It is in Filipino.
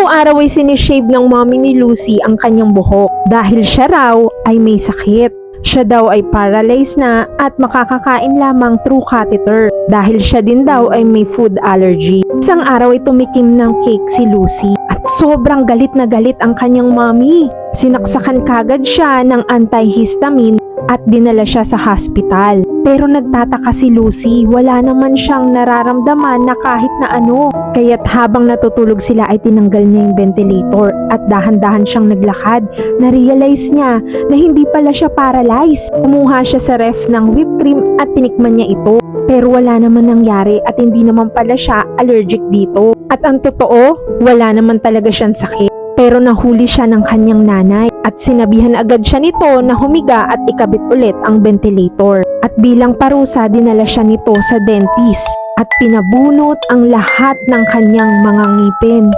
Araw-araw ay sinishave ng mommy ni Lucy ang kanyang buhok dahil siya raw ay may sakit. Siya daw ay paralyzed na at makakakain lamang through catheter dahil siya din daw ay may food allergy. Isang araw ay tumikim ng cake si Lucy at sobrang galit na galit ang kanyang mommy. Sinaksakan kagad siya ng antihistamine at dinala siya sa hospital. Pero nagtataka si Lucy, wala naman siyang nararamdaman na kahit na ano. Kaya't habang natutulog sila ay tinanggal niya yung ventilator at dahan-dahan siyang naglakad. Na-realize niya na hindi pala siya paralyzed. Kumuha siya sa ref ng whipped cream at tinikman niya ito. Pero wala naman nangyari at hindi naman pala siya allergic dito. At ang totoo, wala naman talaga siyang sakit. Pero nahuli siya ng kanyang nanay at sinabihan agad siya nito na humiga at ikabit ulit ang ventilator. At bilang parusa, dinala siya nito sa dentist at pinabunot ang lahat ng kanyang mga ngipin.